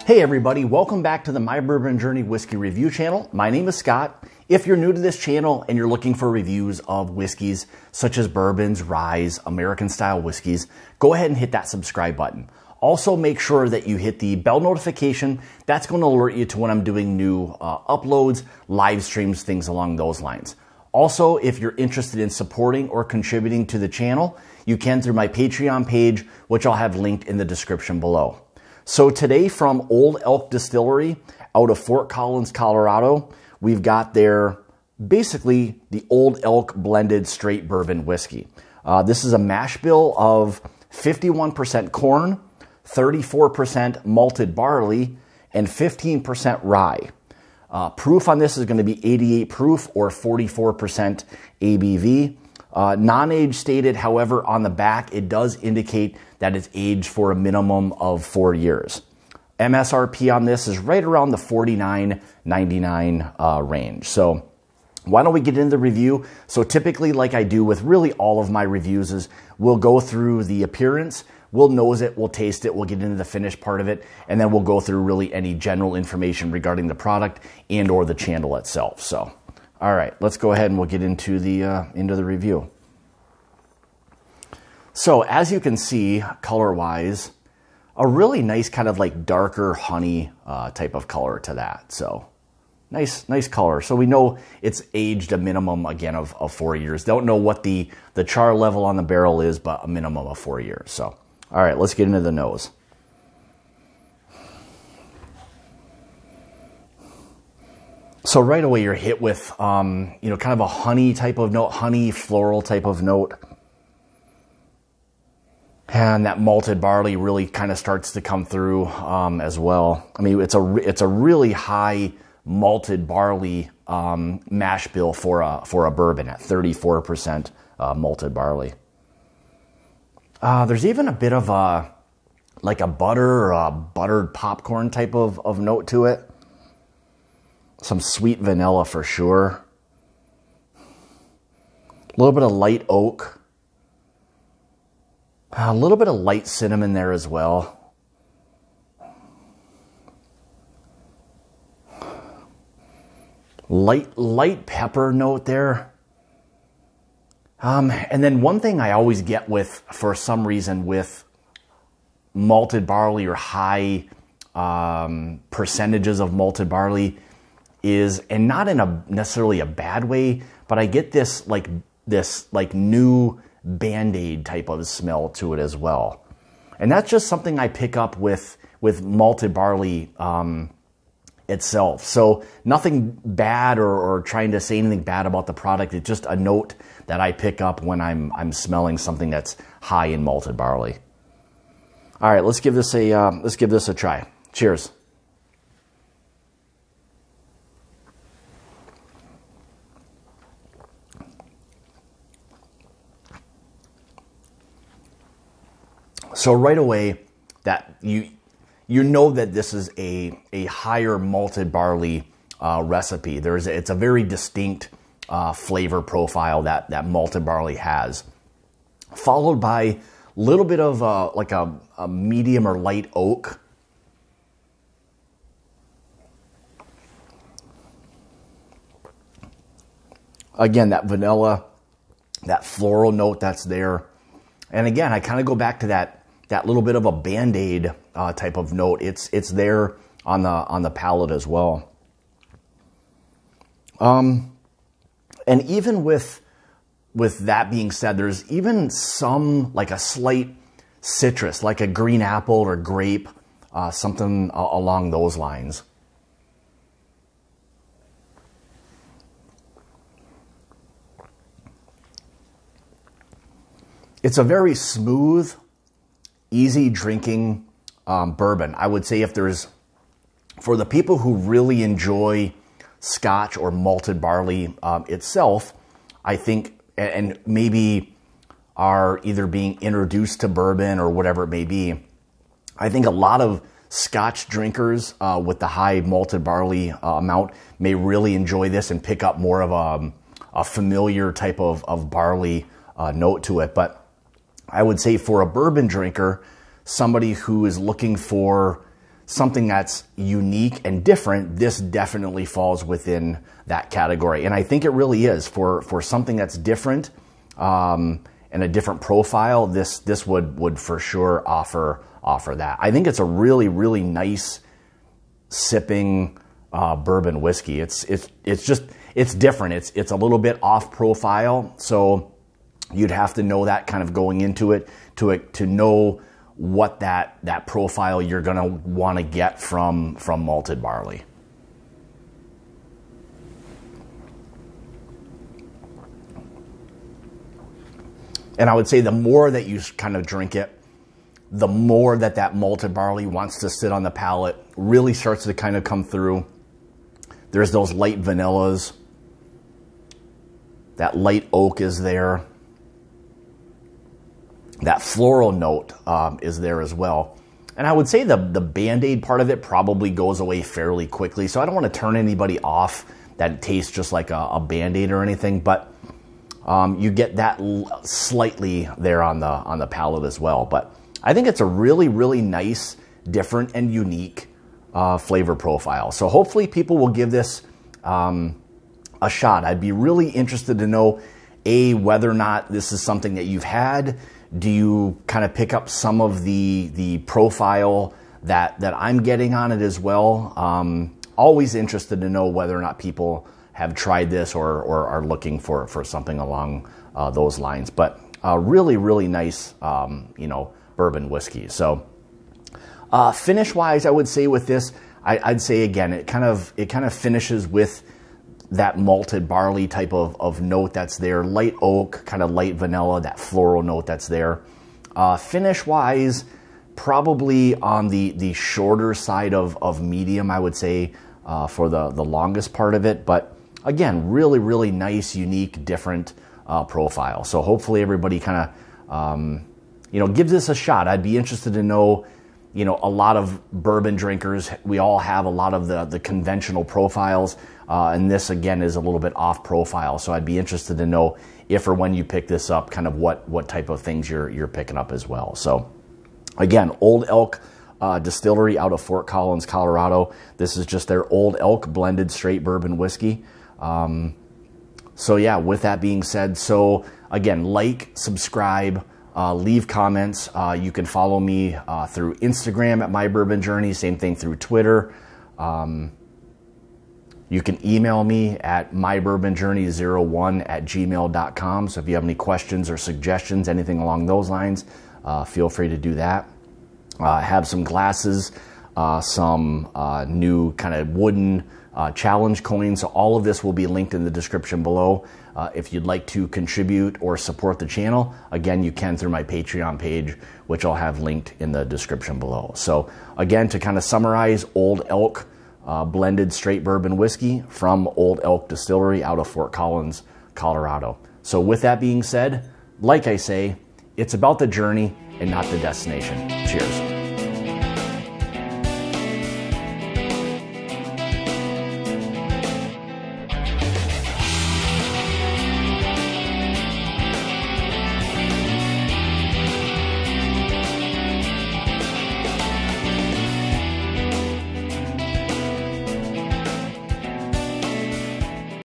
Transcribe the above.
Hey everybody, welcome back to the My Bourbon Journey Whiskey Review channel. My name is Scott. If you're new to this channel and you're looking for reviews of whiskeys such as bourbons, ryes, American style whiskeys, go ahead and hit that subscribe button. Also make sure that you hit the bell notification. That's going to alert you to when I'm doing new uploads, live streams, things along those lines. Also, if you're interested in supporting or contributing to the channel, you can through my Patreon page, which I'll have linked in the description below. So today from Old Elk Distillery out of Fort Collins, Colorado, we've got their basically the Old Elk blended straight bourbon whiskey. This is a mash bill of 51% corn, 34% malted barley, and 15% rye. Proof on this is going to be 88 proof or 44% ABV. Non-age stated, however, on the back, it does indicate that it's aged for a minimum of 4 years. MSRP on this is right around the $49.99 range. So why don't we get into the review? So typically, like I do with really all of my reviews, is we'll go through the appearance, we'll nose it, we'll taste it, we'll get into the finished part of it, and then we'll go through really any general information regarding the product and or the channel itself. So, all right, let's go ahead and we'll get into the review. So as you can see, color-wise, a really nice kind of like darker honey type of color to that. So nice color. So we know it's aged a minimum, again, of 4 years. Don't know what the char level on the barrel is, but a minimum of 4 years. So, all right, let's get into the nose. So right away you're hit with, kind of a honey type of note, honey floral type of note. And that malted barley really kind of starts to come through as well. I mean, it's a really high malted barley mash bill for a bourbon at 34% malted barley. There's even a bit of a butter or a buttered popcorn type of note to it. Some sweet vanilla for sure. A little bit of light oak. A little bit of light cinnamon there as well. Light pepper note there. And then one thing I always get with, for some reason, with malted barley or high percentages of malted barley is, and not in a necessarily a bad way, but I get this new Band-Aid type of smell to it as well. And that's just something I pick up with malted barley itself. So nothing bad or trying to say anything bad about the product. It's just a note that I pick up when I'm smelling something that's high in malted barley. All right, let's give this a try. Cheers. So right away, that you know that this is a higher malted barley recipe. It's a very distinct flavor profile that malted barley has, followed by a little bit of like a medium or light oak. Again, that vanilla, that floral note that's there. And again, I kind of go back to that little bit of a Band-Aid type of note. It's there on the palate as well. And even with that being said, there's even some, like a slight citrus, like a green apple or grape, something along those lines. It's a very smooth, easy drinking bourbon. I would say for the people who really enjoy Scotch or malted barley itself, I think, and maybe are either being introduced to bourbon or whatever it may be, I think a lot of Scotch drinkers with the high malted barley amount may really enjoy this and pick up more of a familiar type of barley note to it. But I would say for a bourbon drinker, somebody who is looking for something that's unique and different, this definitely falls within that category. And I think it really is for something that's different and a different profile. This would for sure offer that. I think it's a really, really nice sipping bourbon whiskey. It's different. It's a little bit off profile, so you'd have to know that kind of going into it to know what that profile you're going to want to get from malted barley. And I would say the more that you kind of drink it, the more that malted barley wants to sit on the palate, really starts to kind of come through. There's those light vanillas. That light oak is there. That floral note is there as well. And I would say the Band-Aid part of it probably goes away fairly quickly. So I don't want to turn anybody off that it tastes just like a Band-Aid or anything. But you get that slightly there on the palate as well. But I think it's a really, really nice, different, and unique flavor profile. So hopefully people will give this a shot. I'd be really interested to know, A, whether or not this is something that you've had. Do you kind of pick up some of the profile that I'm getting on it as well? Always interested to know whether or not people have tried this or are looking for something along those lines. But really, really nice, bourbon whiskey. So finish-wise, I would say with this, I'd say again, it kind of finishes with that malted barley type of note that's there, light oak, kind of light vanilla, that floral note that's there. Finish-wise, probably on the shorter side of medium, I would say, for the longest part of it. But again, really, really nice, unique, different profile. So hopefully everybody kind of, gives this a shot. I'd be interested to know, a lot of bourbon drinkers, we all have a lot of the conventional profiles. And this, again, is a little bit off profile. So I'd be interested to know if or when you pick this up, kind of what type of things you're picking up as well. So again, Old Elk Distillery out of Fort Collins, Colorado. This is just their Old Elk blended straight bourbon whiskey. So yeah, with that being said, so again, like, subscribe, leave comments. You can follow me through Instagram at My Bourbon Journey. Same thing through Twitter. You can email me at mybourbonjourney01@gmail.com. So if you have any questions or suggestions, anything along those lines, feel free to do that. I have some glasses, some new kind of wooden challenge coins. So all of this will be linked in the description below. If you'd like to contribute or support the channel, again, you can through my Patreon page, which I'll have linked in the description below. So again, to kind of summarize, Old Elk blended straight bourbon whiskey from Old Elk Distillery out of Fort Collins, Colorado. So with that being said, like I say, it's about the journey and not the destination. Cheers.